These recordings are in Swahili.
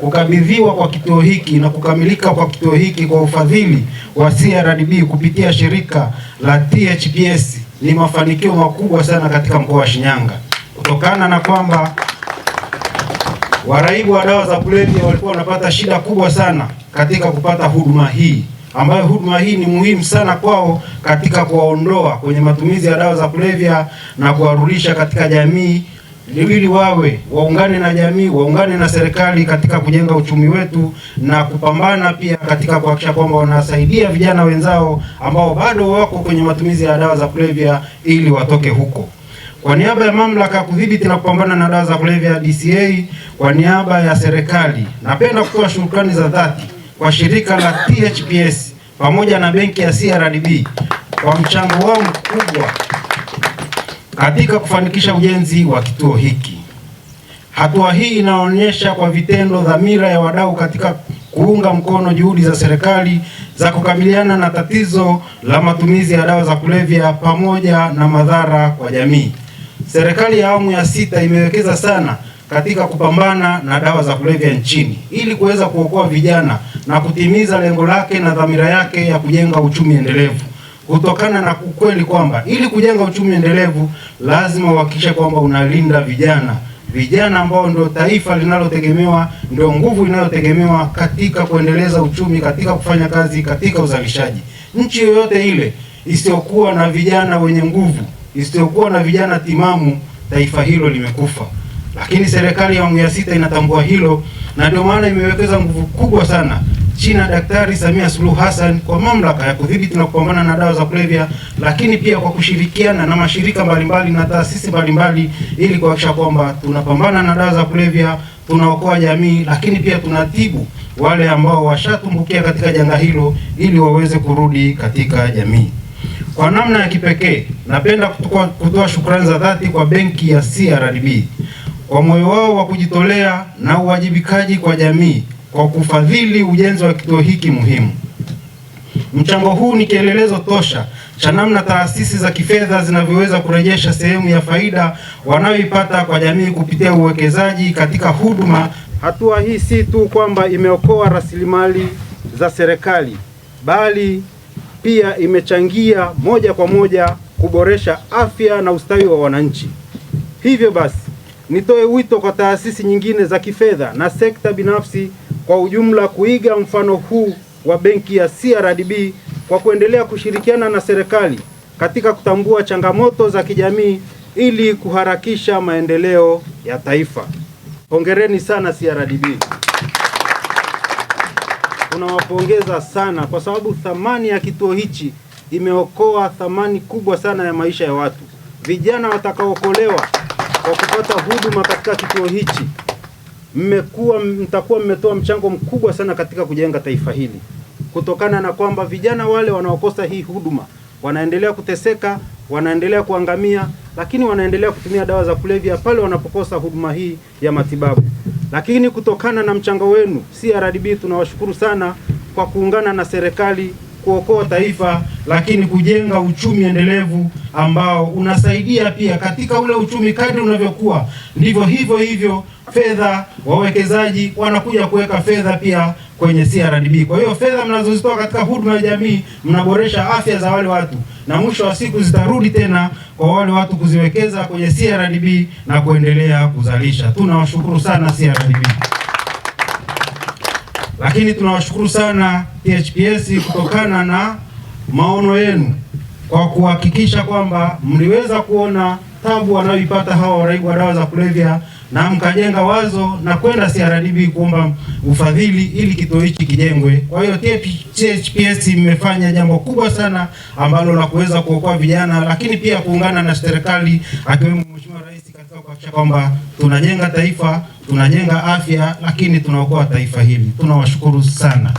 kukabidhiwa kwa kituo hiki na kukamilika kwa kituo hiki kwa ufadhili wa CRDB kupitia shirika la THPS ni mafanikio makubwa sana katika mkoa wa Shinyanga, kutokana na kwamba waraibu wa dawa za kulevya walikuwa wanapata shida kubwa sana katika kupata huduma hii, ambayo huduma hii ni muhimu sana kwao katika kuwaondoa kwenye matumizi ya dawa za kulevya na kuwarudisha katika jamii, ili waungane na jamii, waungane na serikali katika kujenga uchumi wetu na kupambana pia katika kuhakikisha kwamba wanasaidia vijana wenzao ambao bado wako kwenye matumizi ya dawa za kulevya ili watoke huko. Kwa niaba ya mamlaka ya kudhibiti na kupambana na dawa za kulevya DCA, kwa niaba ya serikali, napenda kutoa shukrani za dhati kwa shirika la THPS pamoja na benki ya CRDB kwa mchango wao mkubwa katika kufanikisha ujenzi wa kituo hiki. Hatua hii inaonyesha kwa vitendo dhamira ya wadau katika kuunga mkono juhudi za serikali za kukabiliana na tatizo la matumizi ya dawa za kulevya pamoja na madhara kwa jamii. Serikali ya awamu ya 6 imewekeza sana katika kupambana na dawa za kulevya nchini ili kuweza kuokoa vijana na kutimiza lengo lake na dhamira yake ya kujenga uchumi endelevu. Kutokana na ukweli kwamba ili kujenga uchumi endelevu lazima uhakikishe kwamba unalinda vijana ambao ndio taifa linalotegemewa, ndio nguvu inayotegemewa katika kuendeleza uchumi, katika kufanya kazi, katika uzalishaji. Nchi yoyote ile isiyokuwa na vijana wenye nguvu, isiyokuwa na vijana timamu, taifa hilo limekufa. Lakini serikali ya awamu ya 6 inatambua hilo, na ndio maana imewekeza nguvu kubwa sana chini ya Daktari Samia Suluhu Hassan kwa mamlaka ya kudhibiti na kupambana na dawa za kulevya, lakini pia kwa kushirikiana na mashirika mbalimbali na taasisi mbalimbali ili kuhakikisha kwamba tunapambana na dawa za kulevya, tunaokoa jamii, lakini pia tunatibu wale ambao washatumbukia katika janga hilo ili waweze kurudi katika jamii. Kwa namna ya kipekee, napenda kutoa shukrani za dhati kwa benki ya CRDB kwa moyo wao wa kujitolea na uwajibikaji kwa jamii kwa kufadhili ujenzi wa kituo hiki muhimu. Mchango huu ni kielelezo tosha cha namna taasisi za kifedha zinavyoweza kurejesha sehemu ya faida wanayoipata kwa jamii kupitia uwekezaji katika huduma. Hatua hii si tu kwamba imeokoa rasilimali za serikali, bali pia imechangia moja kwa moja kuboresha afya na ustawi wa wananchi. Hivyo basi, nitoe wito kwa taasisi nyingine za kifedha na sekta binafsi kwa ujumla kuiga mfano huu wa benki ya CRDB kwa kuendelea kushirikiana na serikali katika kutambua changamoto za kijamii ili kuharakisha maendeleo ya taifa. Hongereni sana CRDB. Tunawapongeza sana kwa sababu thamani ya kituo hichi imeokoa thamani kubwa sana ya maisha ya watu. Vijana watakaokolewa kwa kupata huduma katika kituo hichi, mtakuwa mmetoa mchango mkubwa sana katika kujenga taifa hili, kutokana na kwamba vijana wale wanaokosa hii huduma wanaendelea kuteseka, wanaendelea kuangamia, lakini wanaendelea kutumia dawa za kulevya pale wanapokosa huduma hii ya matibabu. Lakini kutokana na mchango wenu CRDB, tunawashukuru sana kwa kuungana na serikali kuokoa taifa, lakini kujenga uchumi endelevu ambao unasaidia pia katika ule uchumi. Kadri unavyokuwa ndivyo hivyo fedha, wawekezaji wanakuja kuweka fedha pia kwenye CRDB. Kwa hiyo fedha mnazozitoa katika huduma ya jamii, mnaboresha afya za wale watu, na mwisho wa siku zitarudi tena kwa wale watu kuziwekeza kwenye CRDB na kuendelea kuzalisha. Tunawashukuru sana CRDB. Lakini tunawashukuru sana THPS kutokana na maono yenu kwa kuhakikisha kwamba mliweza kuona tabu wanayoipata hawa waraibu wa dawa za kulevya na mkajenga wazo na kwenda CRDB kuomba ufadhili ili kituo hichi kijengwe. Kwa hiyo THPS imefanya jambo kubwa sana ambalo la kuweza kuokoa vijana, lakini pia kuungana na serikali akiwemo Mheshimiwa Rais katika kuhakikisha kwamba tunajenga taifa, tunajenga afya, lakini tunaokoa taifa hili. Tunawashukuru sana.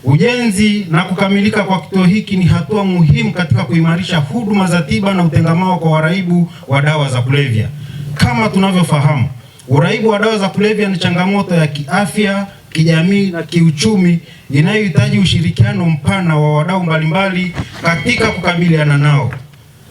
Ujenzi na kukamilika kwa kituo hiki ni hatua muhimu katika kuimarisha huduma za tiba na utengamao kwa waraibu wa dawa za kulevya. Kama tunavyofahamu, uraibu wa dawa za kulevya ni changamoto ya kiafya, kijamii na kiuchumi inayohitaji ushirikiano mpana wa wadau mbalimbali katika kukabiliana nao.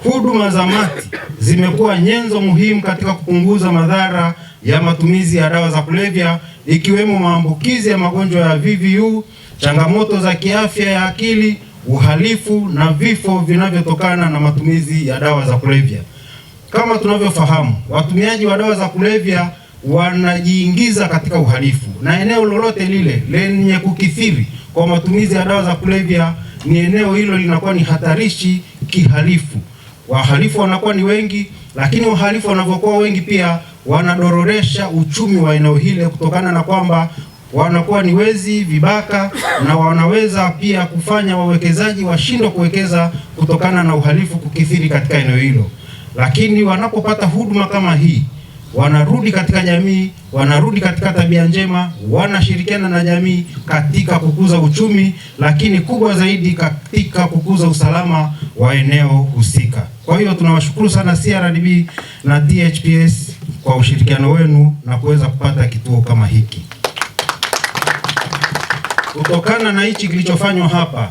Huduma za MAT zimekuwa nyenzo muhimu katika kupunguza madhara ya matumizi ya dawa za kulevya, ikiwemo maambukizi ya magonjwa ya VVU, changamoto za kiafya ya akili, uhalifu na vifo vinavyotokana na matumizi ya dawa za kulevya. Kama tunavyofahamu, watumiaji wa dawa za kulevya wanajiingiza katika uhalifu, na eneo lolote lile lenye kukithiri kwa matumizi ya dawa za kulevya ni eneo hilo linakuwa ni hatarishi kihalifu. Wahalifu wanakuwa ni wengi, lakini wahalifu wanavyokuwa wengi pia wanadororesha uchumi wa eneo hile, kutokana na kwamba wanakuwa ni wezi, vibaka, na wanaweza pia kufanya wawekezaji washindwe kuwekeza kutokana na uhalifu kukithiri katika eneo hilo. Lakini wanapopata huduma kama hii, wanarudi katika jamii, wanarudi katika tabia njema, wanashirikiana na jamii katika kukuza uchumi, lakini kubwa zaidi katika kukuza usalama wa eneo husika. Kwa hiyo tunawashukuru sana CRDB na THPS kwa ushirikiano wenu na kuweza kupata kituo kama hiki. Kutokana na hichi kilichofanywa hapa,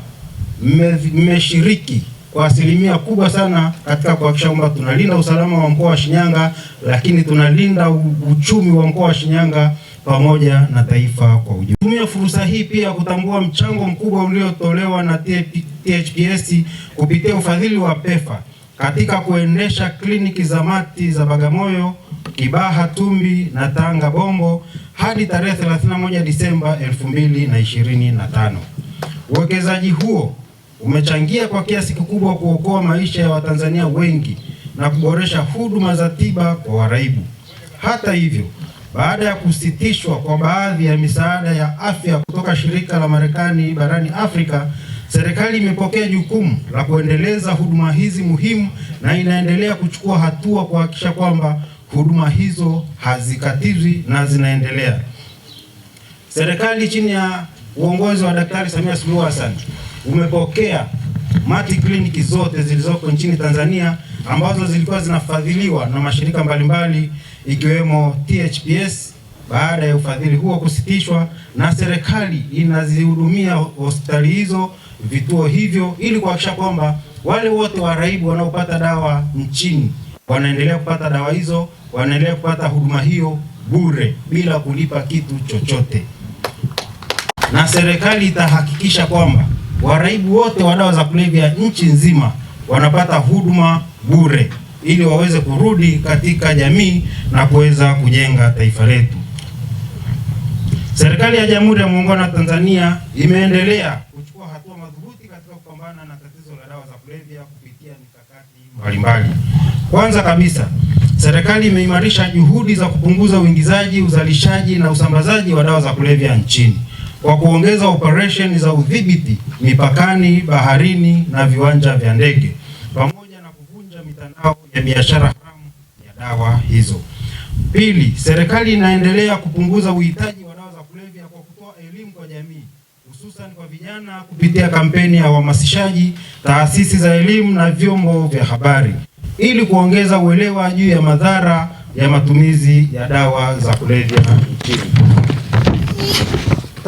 mmeshiriki kwa asilimia kubwa sana katika kuhakikisha kwamba tunalinda usalama wa mkoa wa Shinyanga, lakini tunalinda uchumi wa mkoa wa Shinyanga pamoja na taifa kwa ujumla. Tumia fursa hii pia kutambua mchango mkubwa uliotolewa na THPS kupitia ufadhili wa PEFA katika kuendesha kliniki za mati za Bagamoyo, Kibaha, Tumbi na Tanga Bombo hadi tarehe 31 Disemba 2025. Uwekezaji huo umechangia kwa kiasi kikubwa kuokoa maisha ya Watanzania wengi na kuboresha huduma za tiba kwa waraibu. Hata hivyo, baada ya kusitishwa kwa baadhi ya misaada ya afya kutoka shirika la Marekani barani Afrika, serikali imepokea jukumu la kuendeleza huduma hizi muhimu na inaendelea kuchukua hatua kuhakikisha kwamba huduma hizo hazikatizwi na zinaendelea. Serikali chini ya uongozi wa Daktari Samia Suluhu Hassan umepokea mati kliniki zote zilizoko nchini Tanzania ambazo zilikuwa zinafadhiliwa na mashirika mbalimbali ikiwemo THPS. Baada ya ufadhili huo kusitishwa, na serikali inazihudumia hospitali hizo, vituo hivyo, ili kuhakikisha kwamba wale wote waraibu wanaopata dawa nchini wanaendelea kupata dawa hizo, wanaendelea kupata huduma hiyo bure bila kulipa kitu chochote. Na serikali itahakikisha kwamba waraibu wote wa dawa za kulevya nchi nzima wanapata huduma bure ili waweze kurudi katika jamii na kuweza kujenga taifa letu. Serikali ya Jamhuri ya Muungano wa Tanzania imeendelea kuchukua hatua madhubuti katika kupambana na tatizo la dawa za kulevya kupitia mikakati mbalimbali. Kwanza kabisa, serikali imeimarisha juhudi za kupunguza uingizaji, uzalishaji na usambazaji wa dawa za kulevya nchini kwa kuongeza operation za udhibiti mipakani, baharini na viwanja vya ndege, pamoja na kuvunja mitandao ya biashara haramu ya dawa hizo. Pili, serikali inaendelea kupunguza uhitaji wa dawa za kulevya kwa kutoa elimu kwa jamii, hususan kwa vijana kupitia kampeni ya uhamasishaji, taasisi za elimu na vyombo vya habari, ili kuongeza uelewa juu ya madhara ya matumizi ya dawa za kulevya nchini.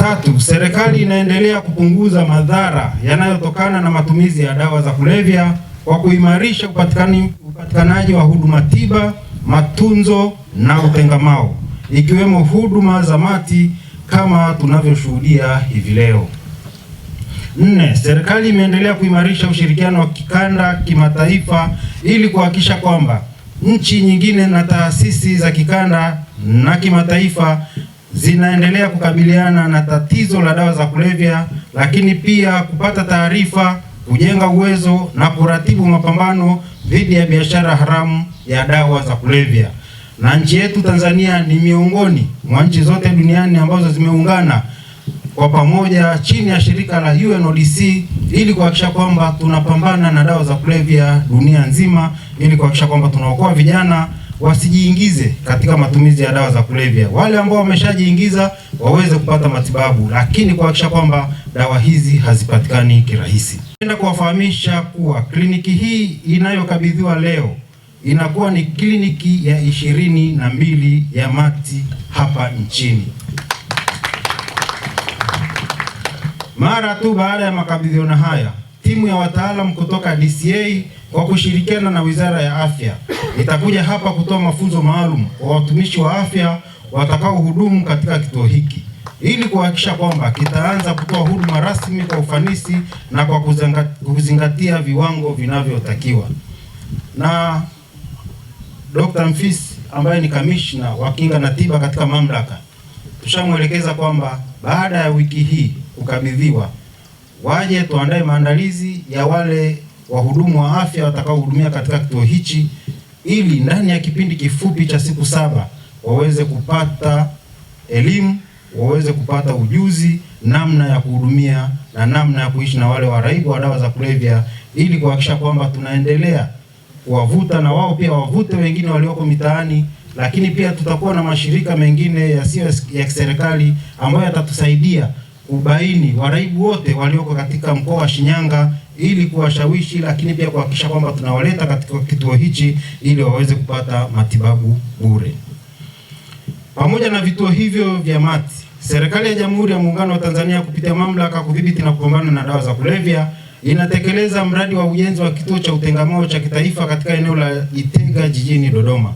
Tatu, serikali inaendelea kupunguza madhara yanayotokana na matumizi ya dawa za kulevya kwa kuimarisha upatikanaji wa huduma tiba, matunzo na utengamao, ikiwemo huduma za mati kama tunavyoshuhudia hivi leo. Nne, serikali imeendelea kuimarisha ushirikiano wa kikanda, kimataifa ili kuhakikisha kwamba nchi nyingine na taasisi za kikanda na kimataifa zinaendelea kukabiliana na tatizo la dawa za kulevya, lakini pia kupata taarifa, kujenga uwezo na kuratibu mapambano dhidi ya biashara haramu ya dawa za kulevya. Na nchi yetu Tanzania ni miongoni mwa nchi zote duniani ambazo zimeungana kwa pamoja chini ya shirika la UNODC ili kuhakikisha kwamba tunapambana na dawa za kulevya dunia nzima, ili kuhakikisha kwamba tunaokoa vijana wasijiingize katika matumizi ya dawa za kulevya. Wale ambao wameshajiingiza waweze kupata matibabu, lakini kuhakikisha kwamba dawa hizi hazipatikani kirahisi. Napenda kuwafahamisha kuwa kliniki hii inayokabidhiwa leo inakuwa ni kliniki ya 22 ya mati hapa nchini. Mara tu baada ya makabidhiano haya, timu ya wataalamu kutoka DCA kwa kushirikiana na Wizara ya Afya itakuja hapa kutoa mafunzo maalum kwa watumishi wa afya watakaohudumu katika kituo hiki ili kuhakikisha kwamba kitaanza kutoa huduma rasmi kwa ufanisi na kwa kuzingatia viwango vinavyotakiwa. Na Dr. Mfisi ambaye ni kamishna wa kinga na tiba katika mamlaka, tushamwelekeza kwamba baada ya wiki hii kukabidhiwa, waje tuandae maandalizi ya wale wahudumu wa afya watakaohudumia katika kituo hichi ili ndani ya kipindi kifupi cha siku 7 waweze kupata elimu, waweze kupata ujuzi namna ya kuhudumia na namna ya kuishi na wale waraibu wa dawa za kulevya, ili kuhakikisha kwamba tunaendelea kuwavuta na wao pia wavute wengine walioko mitaani. Lakini pia tutakuwa na mashirika mengine yasiyo ya kiserikali ambayo yatatusaidia kubaini waraibu wote walioko katika mkoa wa Shinyanga ili kuwashawishi, lakini pia kuhakikisha kwamba tunawaleta katika kituo hichi ili waweze kupata matibabu bure. Pamoja na vituo hivyo vya MAT, serikali ya Jamhuri ya Muungano wa Tanzania kupitia mamlaka kudhibiti na kupambana na dawa za kulevya inatekeleza mradi wa ujenzi wa kituo cha utengamao cha kitaifa katika eneo la Itega jijini Dodoma.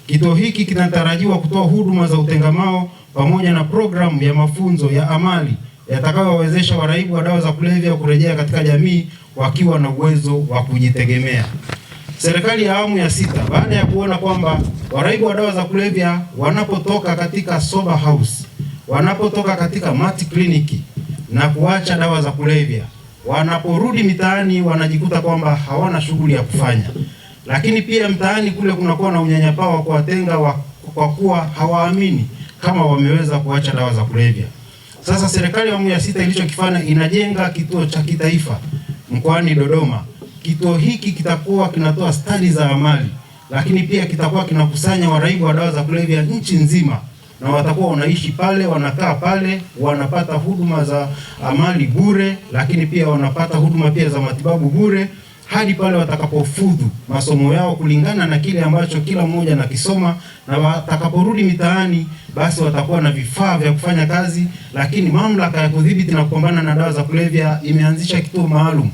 Kituo hiki kinatarajiwa kutoa huduma za utengamao pamoja na programu ya mafunzo ya amali yatakayowawezesha waraibu wa dawa za kulevya kurejea katika jamii wakiwa na uwezo wa kujitegemea. Serikali ya awamu ya 6 baada ya kuona kwamba waraibu wa dawa za kulevya wanapotoka katika sober house, wanapotoka katika MAT kliniki na kuacha dawa za kulevya, wanaporudi mitaani wanajikuta kwamba hawana shughuli ya kufanya. Lakini pia mtaani kule kunakuwa na unyanyapaa wa kuwatenga kwa kuwa hawaamini kama wameweza kuacha dawa za kulevya. Sasa serikali ya awamu ya 6 ilichokifanya, inajenga kituo cha kitaifa mkoani Dodoma. Kituo hiki kitakuwa kinatoa stadi za amali, lakini pia kitakuwa kinakusanya waraibu wa dawa za kulevya nchi nzima, na watakuwa wanaishi pale, wanakaa pale, wanapata huduma za amali bure, lakini pia wanapata huduma pia za matibabu bure hadi pale watakapofudhu masomo yao kulingana na kile ambacho kila mmoja anakisoma, na watakaporudi mitaani basi watakuwa na vifaa vya kufanya kazi. Lakini mamlaka ya kudhibiti na kupambana na dawa za kulevya imeanzisha kituo maalum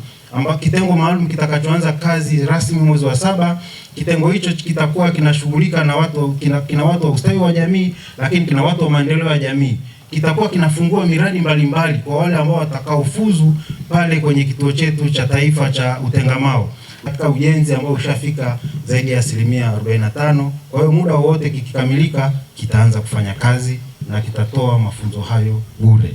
kitengo maalum kitakachoanza kazi rasmi mwezi wa 7. Kitengo hicho kitakuwa kinashughulika na kina watu wa ustawi wa jamii, lakini kina watu wa maendeleo ya jamii. Kitakuwa kinafungua miradi mbalimbali kwa wale ambao watakaofuzu pale kwenye kituo chetu cha taifa cha utengamao, katika ujenzi ambao ushafika zaidi ya 45%. Kwa hiyo muda wowote kikikamilika kitaanza kufanya kazi na kitatoa mafunzo hayo bure.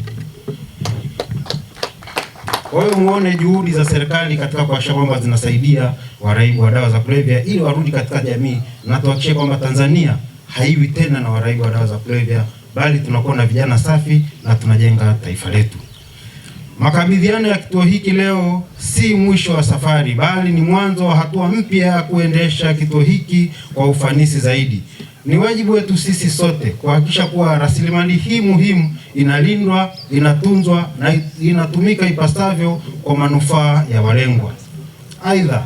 Kwa hiyo muone juhudi za serikali katika kuhakikisha kwamba zinasaidia waraibu wa dawa za kulevya ili warudi katika jamii, na tuhakikishe kwamba Tanzania haiwi tena na waraibu wa dawa za kulevya, bali tunakuwa na vijana safi na tunajenga taifa letu. Makabidhiano ya kituo hiki leo si mwisho wa safari, bali ni mwanzo wa hatua mpya ya kuendesha kituo hiki kwa ufanisi zaidi. Ni wajibu wetu sisi sote kuhakikisha kuwa rasilimali hii muhimu inalindwa, inatunzwa na inatumika ipasavyo kwa manufaa ya walengwa. Aidha,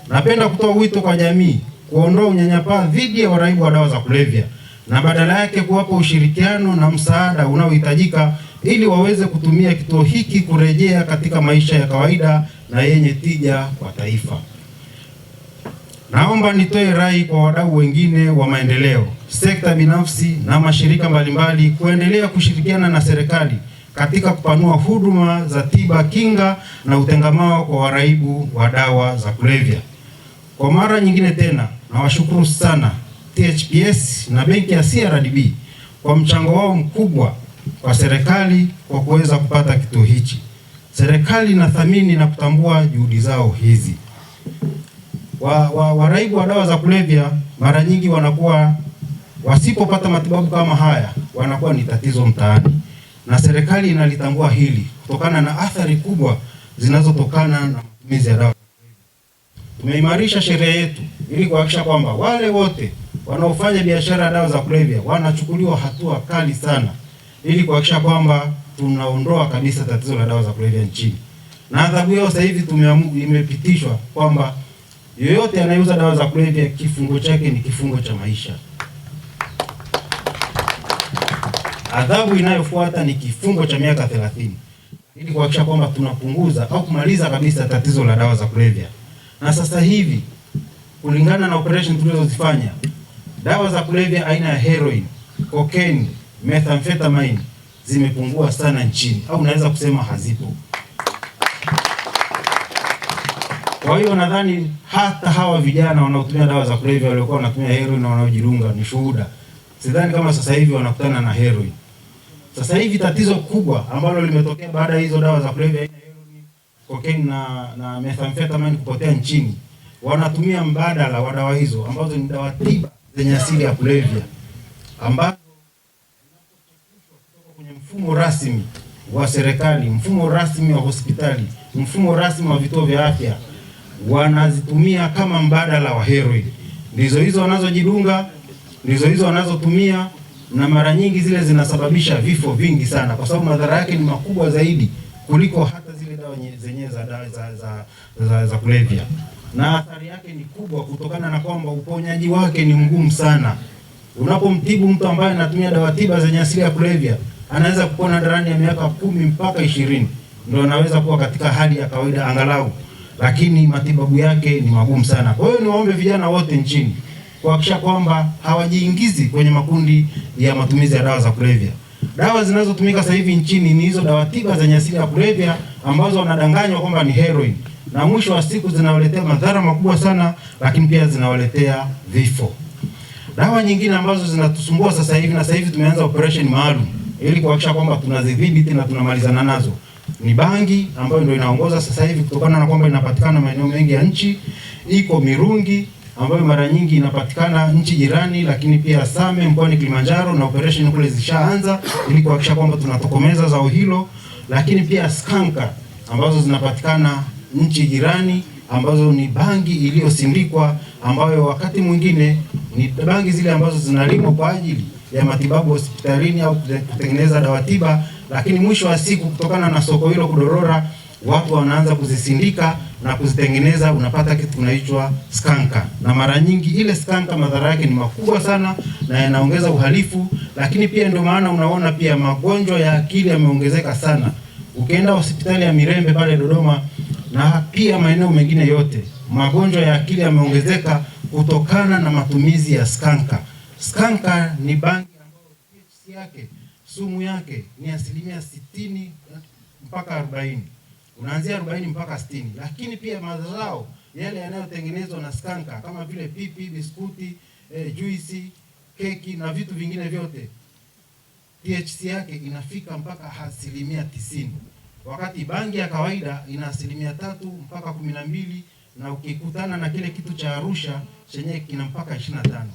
napenda kutoa wito kwa jamii kuondoa unyanyapaa dhidi ya waraibu wa dawa za kulevya na badala yake kuwapa ushirikiano na msaada unaohitajika ili waweze kutumia kituo hiki kurejea katika maisha ya kawaida na yenye tija kwa taifa. Naomba nitoe rai kwa wadau wengine wa maendeleo, sekta binafsi na mashirika mbalimbali kuendelea kushirikiana na serikali katika kupanua huduma za tiba kinga na utengamao kwa waraibu wa dawa za kulevya. Kwa mara nyingine tena, nawashukuru sana THPS na benki ya CRDB kwa mchango wao mkubwa kwa serikali kwa kuweza kupata kituo hichi. Serikali inathamini na kutambua juhudi zao hizi. Waraibu wa dawa za kulevya mara nyingi wanakuwa wasipopata matibabu kama haya wanakuwa ni tatizo mtaani, na serikali inalitambua hili kutokana na athari kubwa zinazotokana na matumizi ya dawa. Tumeimarisha sheria yetu ili kuhakikisha kwamba wale wote wanaofanya biashara ya dawa za kulevya wanachukuliwa hatua kali sana, ili kuhakikisha kwamba tunaondoa kabisa tatizo la dawa za kulevya nchini. Na adhabu yao sasa hivi imepitishwa kwamba yoyote anayeuza dawa za kulevya kifungo chake ni kifungo cha maisha. Adhabu inayofuata ni kifungo cha miaka 30. ili kuhakikisha kwamba tunapunguza au kumaliza kabisa tatizo la dawa za kulevya. Na sasa hivi kulingana na operation tulizozifanya, dawa za kulevya aina ya heroin, cocaine, methamphetamine zimepungua sana nchini, au naweza kusema hazipo. Kwa hiyo nadhani hata hawa vijana wanaotumia dawa za kulevya waliokuwa wanatumia heroin na wanaojirunga ni shuhuda. Sidhani kama sasa hivi wanakutana na heroin. Sasa hivi tatizo kubwa ambalo limetokea baada ya hizo dawa za kulevya aina heroin, cocaine na methamphetamine kupotea nchini, wanatumia mbadala wa dawa hizo ambazo ni dawa tiba zenye asili ya kulevya, ambazo kutoka kwenye mfumo rasmi wa serikali, mfumo rasmi wa hospitali, mfumo rasmi wa vituo vya afya, wanazitumia kama mbadala wa heroin. Ndizo hizo wanazojidunga, ndizo hizo wanazotumia, na mara nyingi zile zinasababisha vifo vingi sana, kwa sababu madhara yake ni makubwa zaidi kuliko hata zile dawa zenyewe za kulevya. Na athari yake ni kubwa kutokana na kwamba uponyaji wake ni mgumu sana. Unapomtibu mtu ambaye anatumia dawa tiba zenye asili ya kulevya, anaweza kupona ndani ya miaka 10 mpaka 20, ndio anaweza kuwa katika hali ya kawaida angalau, lakini matibabu yake ni magumu sana. Kwa hiyo niwaombe vijana wote nchini kuhakikisha kwamba hawajiingizi kwenye makundi ya matumizi ya dawa za kulevya. Dawa zinazotumika sasa hivi nchini ni hizo dawa tiba zenye asili ya kulevya ambazo wanadanganywa kwamba ni heroin, na mwisho wa siku zinawaletea madhara makubwa sana, lakini pia zinawaletea vifo. Dawa nyingine ambazo zinatusumbua sasa hivi, na sasa hivi tumeanza operation maalum ili kuhakikisha kwamba tunazidhibiti na tunamalizana nazo, ni bangi ambayo ndio inaongoza sasa hivi kutokana na kwamba inapatikana maeneo mengi ya nchi. Iko mirungi ambayo mara nyingi inapatikana nchi jirani, lakini pia Same mkoani Kilimanjaro, na operation kule zishaanza ili kuhakikisha kwamba tunatokomeza zao hilo. Lakini pia skanka ambazo zinapatikana nchi jirani, ambazo ni bangi iliyosindikwa, ambayo wakati mwingine ni bangi zile ambazo zinalimwa kwa ajili ya matibabu hospitalini au kutengeneza dawa tiba, lakini mwisho wa siku kutokana na soko hilo kudorora, watu wanaanza kuzisindika na kuzitengeneza, unapata kitu kinaitwa skanka. Na mara nyingi ile skanka madhara yake ni makubwa sana na yanaongeza uhalifu, lakini pia ndio maana unaona pia magonjwa ya akili yameongezeka sana. Ukienda hospitali ya Mirembe pale Dodoma na pia maeneo mengine yote, magonjwa ya akili yameongezeka kutokana na matumizi ya skanka. Skanka ni bangi ambayo THC yake, sumu yake ni 60 mpaka 40. Unaanzia 40 mpaka 60. Lakini pia mazao yale yanayotengenezwa na skanka kama vile pipi, biskuti, juisi, keki na vitu vingine vyote, THC yake inafika mpaka 90%. Wakati bangi ya kawaida ina 3 mpaka 12, na ukikutana na kile kitu cha Arusha chenye kina mpaka 25.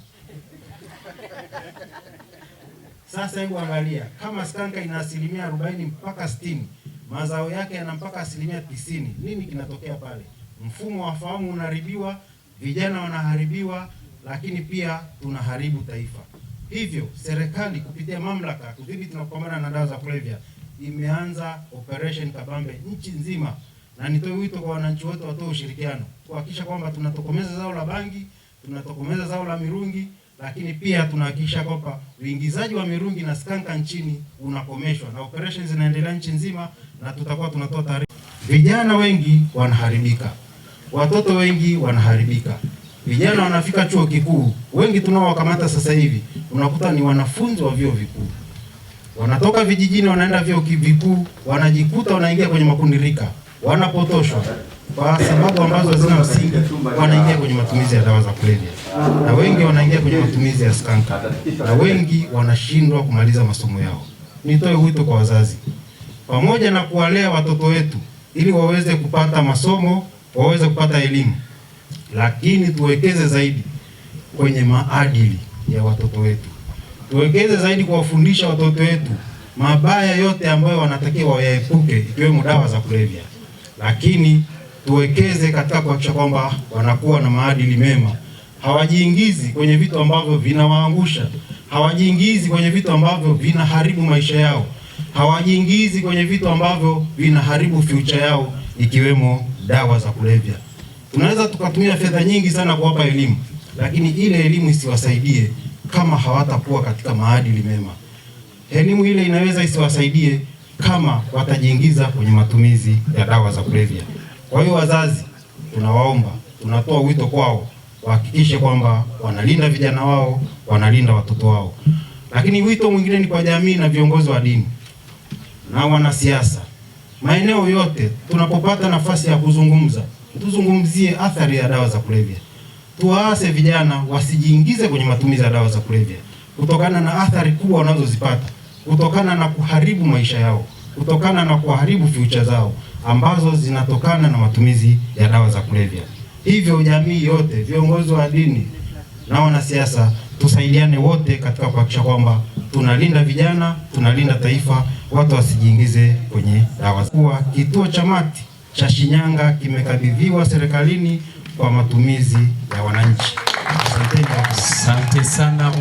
Sasa hebu angalia, kama skanka ina 40 mpaka 60, mazao yake yana mpaka 90%. Nini kinatokea pale? Mfumo wa fahamu unaharibiwa, vijana wanaharibiwa, lakini pia tunaharibu taifa. Hivyo serikali kupitia mamlaka kudhibiti na kupambana na dawa za kulevya imeanza operation kabambe nchi nzima, na nitoe wito kwa wananchi wote watoe ushirikiano kuhakikisha kwamba tunatokomeza zao la bangi, tunatokomeza zao la mirungi, lakini pia tunahakikisha kwamba uingizaji wa mirungi na skanka nchini unakomeshwa, na operations zinaendelea nchi nzima, na tutakuwa tunatoa taarifa. Vijana wengi wanaharibika, watoto wengi wanaharibika. Vijana wanafika chuo kikuu, wengi tunaowakamata sasa hivi unakuta ni wanafunzi wa vyuo vikuu, wanatoka vijijini wanaenda vyuo vikuu, wanajikuta wanaingia kwenye makundi rika, wanapotoshwa kwa sababu ambazo hazina msingi, wanaingia kwenye matumizi ya dawa za kulevya, na wengi wanaingia kwenye matumizi ya skanka, na wengi wanashindwa kumaliza masomo yao. Nitoe wito kwa wazazi, pamoja na kuwalea watoto wetu ili waweze kupata masomo, waweze kupata elimu, lakini tuwekeze zaidi kwenye maadili ya watoto wetu. Tuwekeze zaidi kuwafundisha watoto wetu mabaya yote ambayo wanatakiwa wayaepuke, ikiwemo dawa za kulevya, lakini tuwekeze katika kuhakikisha kwamba wanakuwa na maadili mema. Hawajiingizi kwenye vitu ambavyo vinawaangusha, hawajiingizi kwenye vitu ambavyo vinaharibu maisha yao, hawajiingizi kwenye vitu ambavyo vinaharibu future yao, ikiwemo dawa za kulevya. Tunaweza tukatumia fedha nyingi sana kuwapa elimu, lakini ile elimu isiwasaidie kama hawatakuwa katika maadili mema. Elimu ile inaweza isiwasaidie kama watajiingiza kwenye matumizi ya dawa za kulevya. Kwa hiyo wazazi, tunawaomba, tunatoa wito kwao wahakikishe kwamba wanalinda vijana wao, wanalinda watoto wao. Lakini wito mwingine ni kwa jamii na viongozi wa dini na wanasiasa. Maeneo yote tunapopata nafasi ya kuzungumza, tuzungumzie athari ya dawa za kulevya. Tuwaase vijana wasijiingize kwenye matumizi ya dawa za kulevya kutokana na athari kubwa wanazozipata, kutokana na kuharibu maisha yao, kutokana na kuharibu future zao ambazo zinatokana na matumizi ya dawa za kulevya. Hivyo jamii yote, viongozi wa dini na wanasiasa, tusaidiane wote katika kuhakikisha kwamba tunalinda vijana, tunalinda taifa, watu wasijiingize kwenye dawa. Kwa kituo cha MAT cha Shinyanga kimekabidhiwa serikalini kwa matumizi ya wananchi. Asante sana.